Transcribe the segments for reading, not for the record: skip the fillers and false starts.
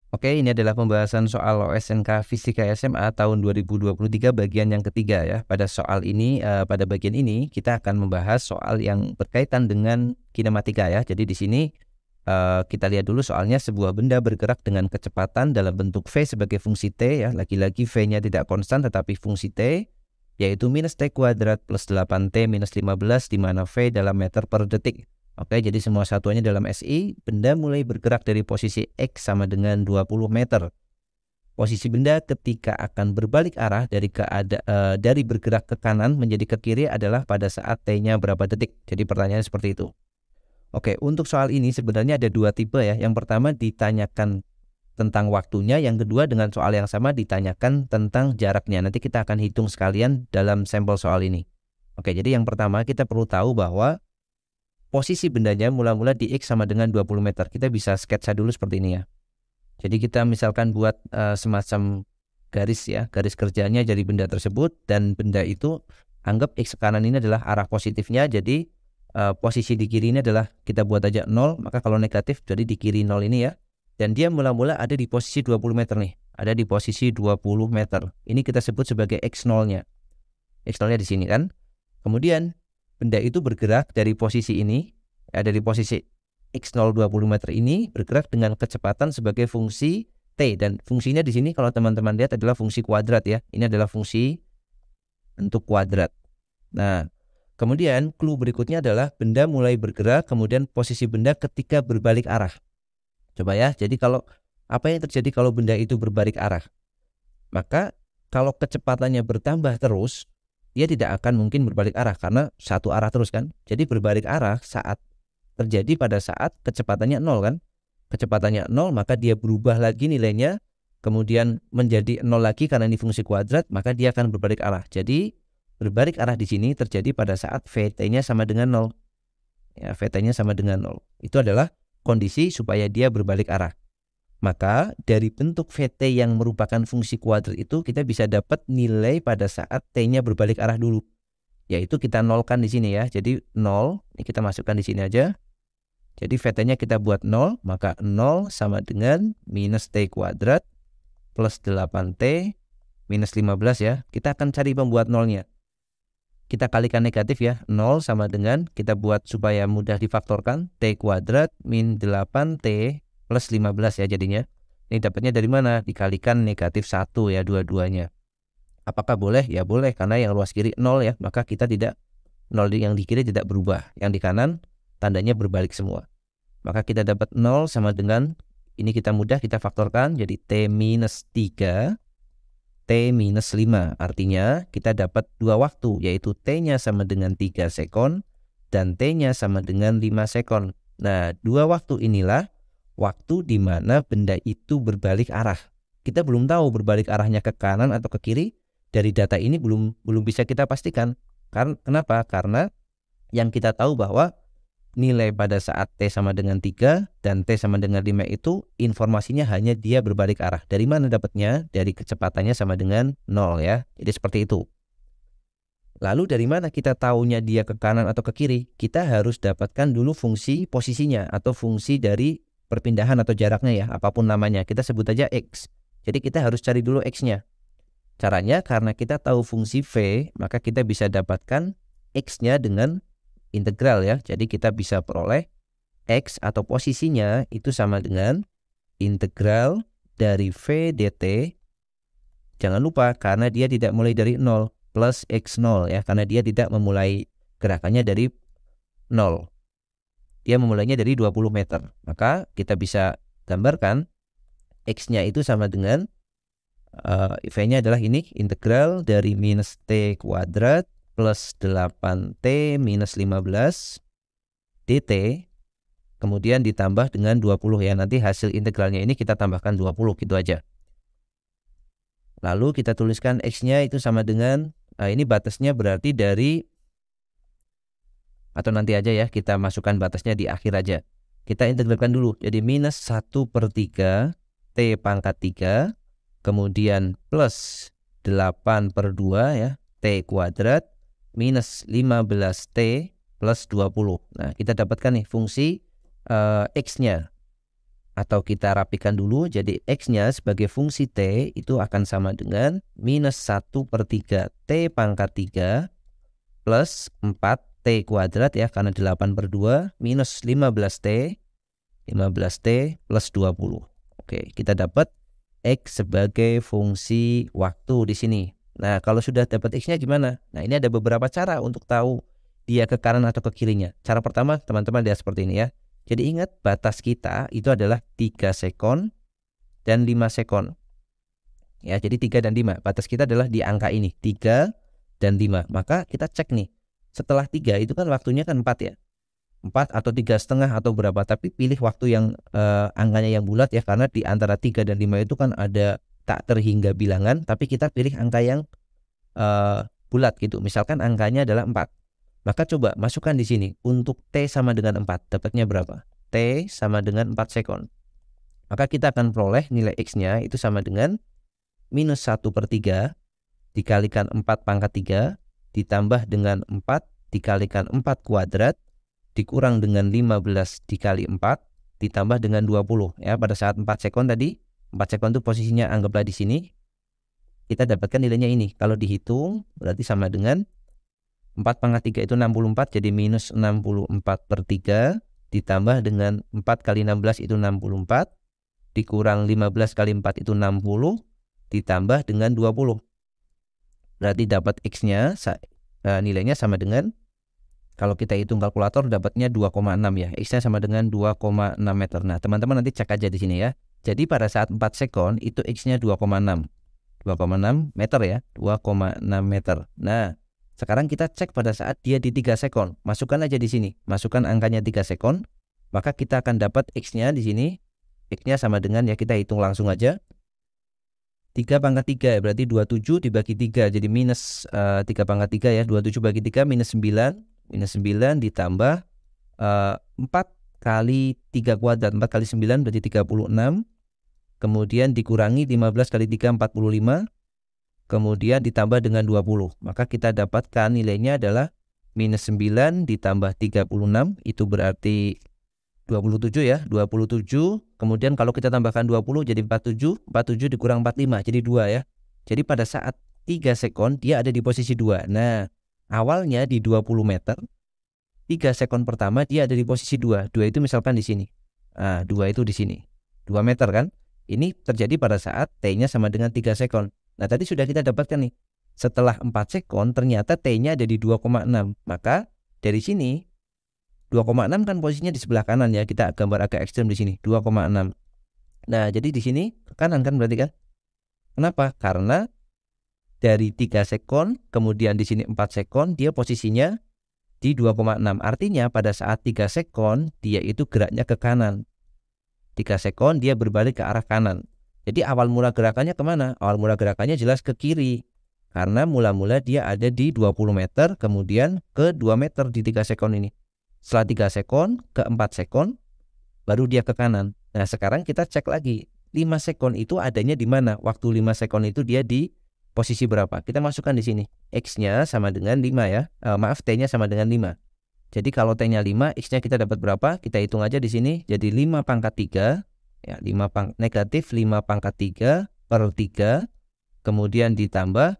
Oke, ini adalah pembahasan soal OSNK Fisika SMA tahun 2023 bagian yang ketiga ya. Pada soal ini, pada bagian ini kita akan membahas soal yang berkaitan dengan kinematika ya. Jadi di sini kita lihat dulu soalnya, sebuah benda bergerak dengan kecepatan dalam bentuk V sebagai fungsi T ya. Lagi-lagi V-nya tidak konstan tetapi fungsi T, yaitu minus T kuadrat plus 8T minus 15, di mana V dalam meter per detik. Oke, jadi semua satuannya dalam SI. Benda mulai bergerak dari posisi X sama dengan 20 meter. Posisi benda ketika akan berbalik arah dari bergerak ke kanan menjadi ke kiri adalah pada saat T-nya berapa detik. Jadi pertanyaannya seperti itu. Oke, untuk soal ini sebenarnya ada dua tipe ya. Yang pertama ditanyakan tentang waktunya, yang kedua dengan soal yang sama ditanyakan tentang jaraknya. Nanti kita akan hitung sekalian dalam sampel soal ini. Oke, jadi yang pertama kita perlu tahu bahwa posisi bendanya mula-mula di X sama dengan 20 meter. Kita bisa sketsa dulu seperti ini ya. Jadi kita misalkan buat semacam garis ya, garis kerjanya dari benda tersebut, dan benda itu anggap X kanan ini adalah arah positifnya. Jadi posisi di kiri ini adalah kita buat aja 0, maka kalau negatif jadi di kiri 0 ini ya. Dan dia mula-mula ada di posisi 20 meter nih. Ada di posisi 20 meter. Ini kita sebut sebagai X0-nya. X0-nya di sini kan. Kemudian benda itu bergerak dari posisi ini, dari posisi X0 20 meter ini, bergerak dengan kecepatan sebagai fungsi T. Dan fungsinya di sini kalau teman-teman lihat adalah fungsi kuadrat ya. Ini adalah fungsi untuk kuadrat. Nah, kemudian clue berikutnya adalah benda mulai bergerak, kemudian posisi benda ketika berbalik arah. Coba ya, jadi apa yang terjadi kalau benda itu berbalik arah? Maka kalau kecepatannya bertambah terus, dia tidak akan mungkin berbalik arah karena satu arah terus kan. Jadi berbalik arah terjadi pada saat kecepatannya 0 kan. Kecepatannya 0, maka dia berubah lagi nilainya, kemudian menjadi 0 lagi karena ini fungsi kuadrat, maka dia akan berbalik arah. Jadi berbalik arah di sini terjadi pada saat VT-nya sama dengan 0. Ya, VT-nya sama dengan 0. Itu adalah kondisi supaya dia berbalik arah. Maka dari bentuk VT yang merupakan fungsi kuadrat itu kita bisa dapat nilai pada saat T-nya berbalik arah dulu. Yaitu kita nolkan di sini ya. Jadi 0, ini kita masukkan di sini aja. Jadi VT-nya kita buat 0, maka 0 sama dengan minus T kuadrat plus 8T minus 15 ya. Kita akan cari pembuat 0-nya. Kita kalikan negatif ya. 0 sama dengan, kita buat supaya mudah difaktorkan, T kuadrat min 8T plus 15 ya jadinya. Ini dapatnya dari mana? Dikalikan negatif 1 ya dua-duanya. Apakah boleh? Ya boleh, karena yang luas kiri 0 ya. Maka kita tidak, 0 yang di kiri tidak berubah. Yang di kanan tandanya berbalik semua. Maka kita dapat 0 sama dengan, ini kita mudah kita faktorkan. Jadi T minus 3, T minus 5. Artinya kita dapat dua waktu, yaitu T-nya sama dengan 3 sekon dan T-nya sama dengan 5 sekon. Nah, dua waktu inilah waktu di mana benda itu berbalik arah. Kita belum tahu berbalik arahnya ke kanan atau ke kiri. Dari data ini belum bisa kita pastikan. Kenapa? Karena yang kita tahu bahwa nilai pada saat T sama dengan 3 dan T sama dengan 5 itu informasinya hanya dia berbalik arah. Dari mana dapatnya? Dari kecepatannya sama dengan 0 ya. Jadi seperti itu. Lalu dari mana kita tahunya dia ke kanan atau ke kiri? Kita harus dapatkan dulu fungsi posisinya atau fungsi dari perpindahan atau jaraknya ya, apapun namanya. Kita sebut aja X. Jadi kita harus cari dulu X-nya. Caranya karena kita tahu fungsi V, maka kita bisa dapatkan X-nya dengan integral ya. Jadi kita bisa peroleh X atau posisinya itu sama dengan integral dari V dt. Jangan lupa karena dia tidak mulai dari 0 plus X0 ya, karena dia tidak memulai gerakannya dari 0. Dia memulainya dari 20 meter. Maka kita bisa gambarkan X-nya itu sama dengan V-nya adalah ini, integral dari minus T kuadrat plus 8T minus 15 dt, kemudian ditambah dengan 20 ya. Nanti hasil integralnya ini kita tambahkan 20 gitu aja. Lalu kita tuliskan X-nya itu sama dengan, ini batasnya berarti dari, atau nanti aja ya, kita masukkan batasnya di akhir aja. Kita integralkan dulu. Jadi minus 1/3 T pangkat 3, kemudian plus 8/2 ya, T kuadrat minus 15T plus 20. Nah, kita dapatkan nih fungsi X-nya. atau kita rapikan dulu. Jadi X-nya sebagai fungsi T itu akan sama dengan minus 1/3 T pangkat 3 plus 4 T kuadrat ya, karena 8/2 minus 15T plus 20. Oke, kita dapat X sebagai fungsi waktu di sini. Nah, kalau sudah dapat X-nya gimana? Nah, ini ada beberapa cara untuk tahu dia ke kanan atau ke kirinya. Cara pertama, teman-teman lihat seperti ini ya. Jadi ingat, batas kita itu adalah 3 sekon dan 5 sekon. Ya, jadi 3 dan 5. Batas kita adalah di angka ini, 3 dan 5. Maka kita cek nih. Setelah 3 itu kan waktunya kan 4 ya. 4 atau 3,5 atau berapa, tapi pilih waktu yang angkanya yang bulat ya, karena di antara 3 dan 5 itu kan ada tak terhingga bilangan, tapi kita pilih angka yang bulat gitu. Misalkan angkanya adalah 4. Maka coba masukkan di sini untuk T sama dengan 4, dapatnya berapa? T sama dengan 4 sekon. Maka kita akan peroleh nilai X-nya itu sama dengan minus 1/3 dikalikan 4 pangkat 3 ditambah dengan 4 dikalikan 4 kuadrat dikurang dengan 15 dikali 4 ditambah dengan 20 ya. Pada saat 4 sekon tadi, 4 sekon itu posisinya anggaplah di sini. Kita dapatkan nilainya ini. Kalau dihitung berarti sama dengan 4 pangkat 3 itu 64, jadi minus 64/3 ditambah dengan 4 kali 16 itu 64 dikurang 15 kali 4 itu 60 ditambah dengan 20. Berarti dapat X-nya nilainya sama dengan, kalau kita hitung kalkulator dapatnya 2,6 ya. X-nya sama dengan 2,6 meter. Nah, teman-teman nanti cek aja di sini ya. Jadi pada saat 4 sekon itu X-nya 2,6. 2,6 meter ya. 2,6 meter. Nah, sekarang kita cek pada saat dia di 3 sekon. Masukkan aja di sini. Masukkan angkanya 3 sekon. Maka kita akan dapat X-nya di sini. X-nya sama dengan, ya kita hitung langsung aja. 3 pangkat 3 berarti 27 dibagi 3. Jadi minus 3 pangkat 3 ya. 27 bagi 3 minus 9. Minus 9 ditambah 4 kali 3 kuadrat. 4 kali 9 berarti 36. Kemudian dikurangi 15 kali 3 45. Kemudian ditambah dengan 20. Maka kita dapatkan nilainya adalah minus 9 ditambah 36. Itu berarti 27 ya. 27. Kemudian kalau kita tambahkan 20 jadi 47. 47 dikurang 45 jadi 2 ya. Jadi pada saat 3 sekon dia ada di posisi 2. Nah, awalnya di 20 meter. 3 sekon pertama dia ada di posisi 2. 2 itu misalkan di sini. Nah, 2 itu di sini. 2 meter kan? Ini terjadi pada saat T-nya sama dengan 3 sekon. Nah, tadi sudah kita dapatkan nih. Setelah 4 sekon ternyata T-nya ada di 2,6. Maka dari sini 2,6 kan posisinya di sebelah kanan ya. Kita gambar agak ekstrem di sini. 2,6. Nah, jadi di sini kanan kan berarti kan? Kenapa? Karena dari 3 sekon, kemudian di sini 4 sekon, dia posisinya di 2,6. Artinya pada saat 3 sekon, dia itu geraknya ke kanan. 3 sekon, dia berbalik ke arah kanan. Jadi awal mula gerakannya kemana? Awal mula gerakannya jelas ke kiri. Karena mula-mula dia ada di 20 meter, kemudian ke 2 meter di 3 sekon ini. Setelah 3 sekon, ke 4 sekon, baru dia ke kanan. Nah, sekarang kita cek lagi. 5 sekon itu adanya di mana? Waktu 5 sekon itu dia di posisi berapa? Kita masukkan di sini. X-nya sama dengan 5 ya. T-nya sama dengan 5. Jadi kalau T-nya 5, X-nya kita dapat berapa? Kita hitung aja di sini. Jadi 5 pangkat 3. Ya, negatif 5 pangkat 3 per 3. Kemudian ditambah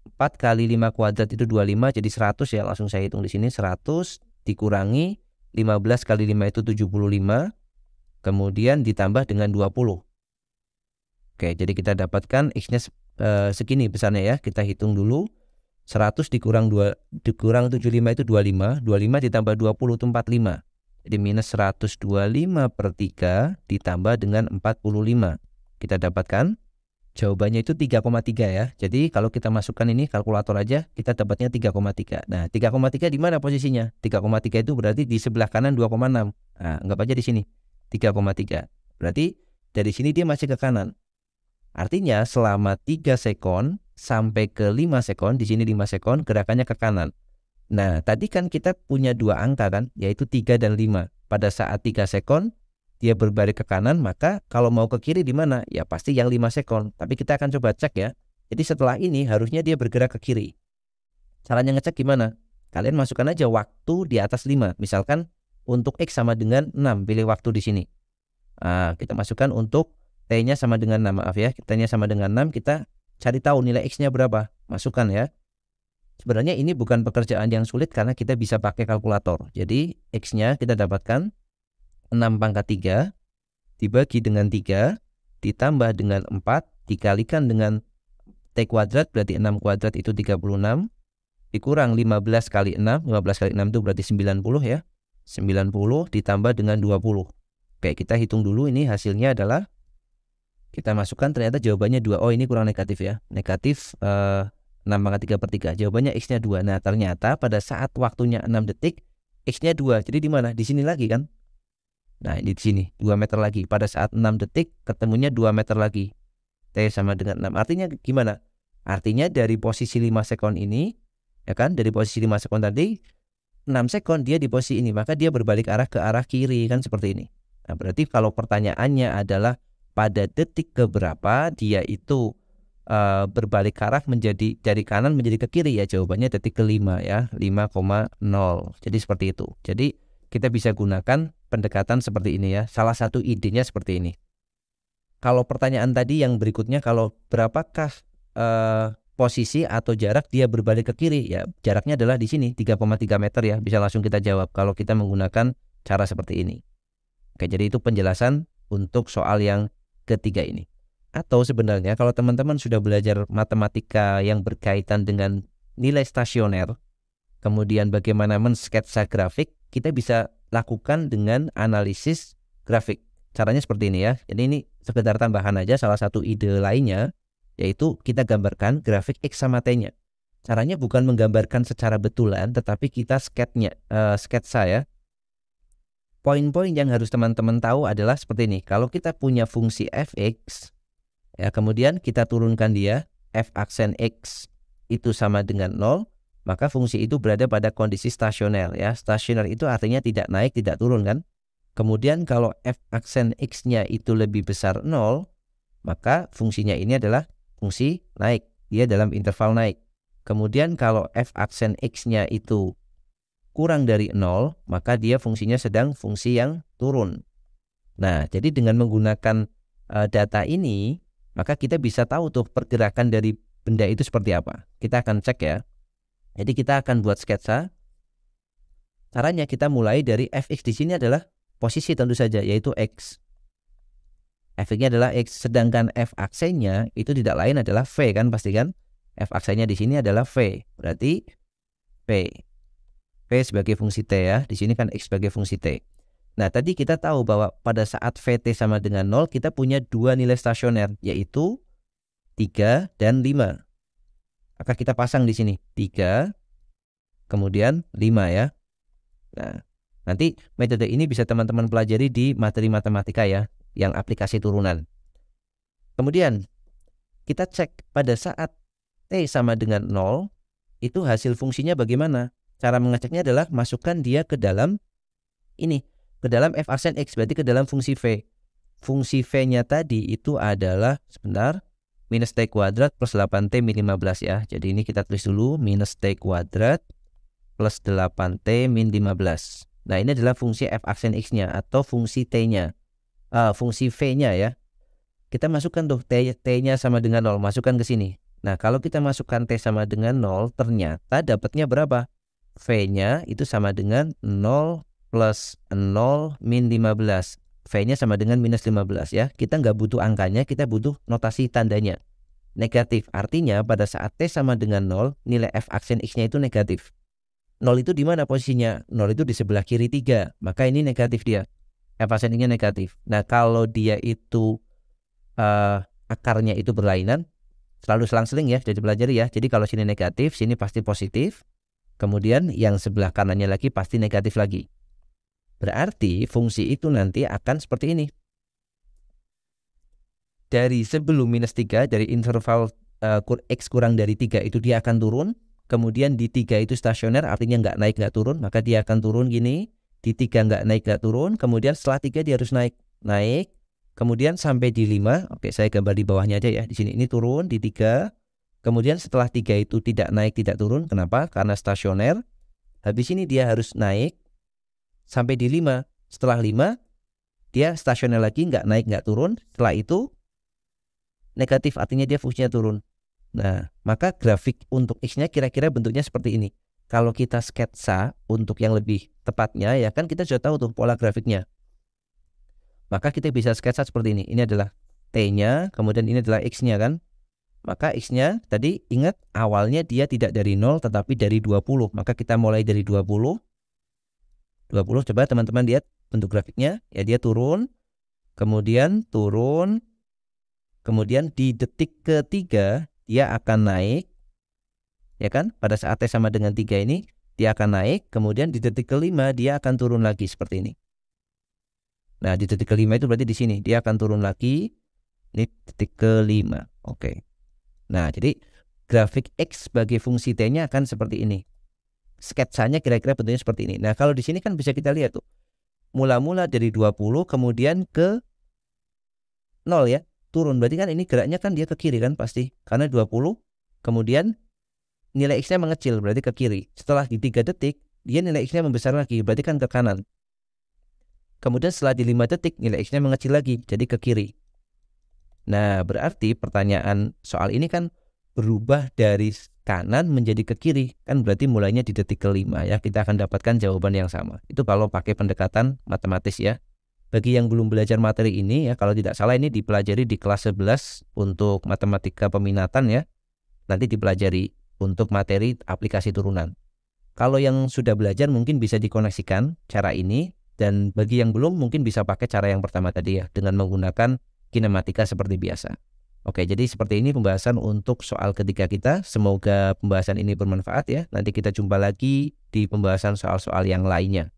4 kali 5 kuadrat itu 25. Jadi 100 ya. Langsung saya hitung di sini. 100 dikurangi 15 kali 5 itu 75. Kemudian ditambah dengan 20. Oke, jadi kita dapatkan X-nya segini besarnya ya. Kita hitung dulu. 100 dikurang 75 itu 25. 25 ditambah 20 itu 45. Jadi minus 125 per 3 ditambah dengan 45. Kita dapatkan jawabannya itu 3,3 ya. Jadi kalau kita masukkan ini kalkulator aja, kita dapatnya 3,3. Nah, 3,3 di mana posisinya? 3,3 itu berarti di sebelah kanan 2,6. Nah, anggap aja di sini 3,3. Berarti dari sini dia masih ke kanan. Artinya selama 3 sekon sampai ke 5 sekon, di sini 5 sekon gerakannya ke kanan. Nah, tadi kan kita punya dua angka kan, yaitu 3 dan 5. Pada saat 3 sekon dia berbalik ke kanan, maka kalau mau ke kiri di mana? Ya pasti yang 5 sekon. Tapi kita akan coba cek ya. Jadi setelah ini harusnya dia bergerak ke kiri. Caranya ngecek gimana? Kalian masukkan aja waktu di atas 5. Misalkan untuk X sama dengan 6, pilih waktu di sini. Kita masukkan untuk T-nya sama dengan 6, maaf ya, T-nya sama dengan 6, kita cari tahu nilai X-nya berapa, masukkan ya. Sebenarnya ini bukan pekerjaan yang sulit karena kita bisa pakai kalkulator. Jadi X-nya kita dapatkan 6 pangkat 3 dibagi dengan 3 ditambah dengan 4 dikalikan dengan T kuadrat, berarti 6 kuadrat itu 36, dikurang 15 kali 6, 15 kali 6 itu berarti 90 ya. 90 ditambah dengan 20. Oke, kita hitung dulu, ini hasilnya adalah, kita masukkan ternyata jawabannya 2. Oh, ini kurang negatif ya. Negatif 6 pangkat 3 per 3. Jawabannya X-nya 2. Nah, ternyata pada saat waktunya 6 detik, X-nya 2. Jadi di mana? Di sini lagi kan? Nah, ini di sini 2 meter lagi. Pada saat 6 detik ketemunya 2 meter lagi. T sama dengan 6. Artinya gimana? Artinya dari posisi 5 sekon ini, ya kan? Dari posisi 5 sekon tadi, 6 sekon dia di posisi ini, maka dia berbalik arah ke arah kiri kan, seperti ini. Nah, berarti kalau pertanyaannya adalah pada detik keberapa dia itu berbalik arah menjadi dari kanan menjadi ke kiri, ya jawabannya detik ke-5 ya, 5,0. Jadi seperti itu. Jadi kita bisa gunakan pendekatan seperti ini ya. Salah satu idenya seperti ini. Kalau pertanyaan tadi yang berikutnya, kalau berapakah posisi atau jarak dia berbalik ke kiri, ya jaraknya adalah di sini 3,3 meter ya, bisa langsung kita jawab kalau kita menggunakan cara seperti ini. Oke, jadi itu penjelasan untuk soal yang ketiga ini. Atau sebenarnya kalau teman-teman sudah belajar matematika yang berkaitan dengan nilai stasioner, kemudian bagaimana mensketsa grafik, kita bisa lakukan dengan analisis grafik. Caranya seperti ini ya. Jadi ini sekedar tambahan aja, salah satu ide lainnya yaitu kita gambarkan grafik X sama T-nya. Caranya bukan menggambarkan secara betulan, tetapi kita sketsa ya. Poin-poin yang harus teman-teman tahu adalah seperti ini. Kalau kita punya fungsi fx, ya kemudian kita turunkan dia, f aksen x itu sama dengan 0, maka fungsi itu berada pada kondisi stasioner ya. Stasioner itu artinya tidak naik, tidak turun kan. Kemudian kalau f aksen x-nya itu lebih besar 0, maka fungsinya ini adalah fungsi naik, dia dalam interval naik. Kemudian kalau f aksen x-nya itu kurang dari 0, maka dia fungsinya sedang fungsi yang turun. Nah, jadi dengan menggunakan data ini, maka kita bisa tahu tuh pergerakan dari benda itu seperti apa. Kita akan cek ya. Jadi kita akan buat sketsa. Caranya kita mulai dari fx di sini adalah posisi tentu saja, yaitu x. Fx-nya adalah X, sedangkan F aksennya itu tidak lain adalah V kan, pasti kan? F aksennya di sini adalah V, berarti V. V sebagai fungsi T ya, di sini kan X sebagai fungsi T. Nah, tadi kita tahu bahwa pada saat VT sama dengan 0, kita punya dua nilai stasioner, yaitu 3 dan 5. Maka kita pasang di sini, 3, kemudian 5 ya. Nah, nanti metode ini bisa teman-teman pelajari di materi matematika ya, yang aplikasi turunan. Kemudian kita cek pada saat T sama dengan 0, itu hasil fungsinya bagaimana? Cara mengeceknya adalah masukkan dia ke dalam ini, ke dalam f aksen x, berarti ke dalam fungsi V. Fungsi V-nya tadi itu adalah, sebentar, minus T kuadrat plus 8T min 15 ya. Jadi ini kita tulis dulu, minus T kuadrat plus 8T min 15. Nah, ini adalah fungsi f aksen x-nya atau fungsi T-nya. Fungsi V-nya ya. Kita masukkan tuh T-nya sama dengan 0, masukkan ke sini. Nah, kalau kita masukkan T sama dengan 0, ternyata dapatnya berapa? V-nya itu sama dengan 0 plus 0 min 15. V-nya sama dengan minus 15 ya. Kita nggak butuh angkanya, kita butuh notasi tandanya. Negatif, artinya pada saat T sama dengan 0, nilai F aksen X-nya itu negatif. 0 itu di mana posisinya? 0 itu di sebelah kiri 3, maka ini negatif dia. F aksen X-nya negatif. Nah, kalau dia itu akarnya itu berlainan, selalu selang-seling ya, jadi pelajari ya. Jadi kalau sini negatif, sini pasti positif. Kemudian yang sebelah kanannya lagi pasti negatif lagi. Berarti fungsi itu nanti akan seperti ini. Dari sebelum minus 3, dari interval X kurang dari 3 itu dia akan turun. Kemudian di 3 itu stasioner, artinya nggak naik nggak turun, maka dia akan turun gini. Di 3 nggak naik nggak turun, kemudian setelah 3 dia harus naik. Kemudian sampai di 5, oke saya gambar di bawahnya aja ya. Di sini ini turun di 3. Kemudian setelah 3 itu tidak naik tidak turun, kenapa? Karena stasioner. Habis ini dia harus naik sampai di 5. Setelah 5 dia stasioner lagi, nggak naik nggak turun. Setelah itu negatif, artinya dia fungsinya turun. Nah, maka grafik untuk X-nya kira-kira bentuknya seperti ini. Kalau kita sketsa untuk yang lebih tepatnya ya kan kita sudah tahu tuh pola grafiknya. Maka kita bisa sketsa seperti ini. Ini adalah T-nya, kemudian ini adalah X-nya kan. Maka X-nya tadi ingat awalnya dia tidak dari 0 tetapi dari 20. Maka kita mulai dari 20. 20 coba teman-teman lihat bentuk grafiknya. Ya dia turun, kemudian turun, kemudian di detik ketiga dia akan naik, ya kan? Pada saat T sama dengan 3 ini, dia akan naik, kemudian di detik kelima dia akan turun lagi seperti ini. Nah, di detik kelima itu berarti di sini, dia akan turun lagi, ini detik kelima. Oke. Nah, jadi grafik X sebagai fungsi T-nya akan seperti ini. Sketsanya kira-kira bentuknya seperti ini. Nah, kalau di sini kan bisa kita lihat tuh, mula-mula dari 20, kemudian ke 0 ya. Turun, berarti kan ini geraknya kan dia ke kiri kan pasti, karena 20 kemudian nilai X-nya mengecil berarti ke kiri. Setelah di 3 detik dia nilai X-nya membesar lagi berarti kan ke kanan. Kemudian setelah di 5 detik nilai X-nya mengecil lagi jadi ke kiri. Nah berarti pertanyaan soal ini kan berubah dari kanan menjadi ke kiri, kan berarti mulainya di detik kelima ya, kita akan dapatkan jawaban yang sama. Itu kalau pakai pendekatan matematis ya. Bagi yang belum belajar materi ini ya, kalau tidak salah ini dipelajari di kelas 11 untuk matematika peminatan ya. Nanti dipelajari untuk materi aplikasi turunan. Kalau yang sudah belajar mungkin bisa dikoneksikan cara ini, dan bagi yang belum mungkin bisa pakai cara yang pertama tadi ya, dengan menggunakan kinematika seperti biasa. Oke, jadi seperti ini pembahasan untuk soal ketiga kita. Semoga pembahasan ini bermanfaat ya. Nanti kita jumpa lagi di pembahasan soal-soal yang lainnya.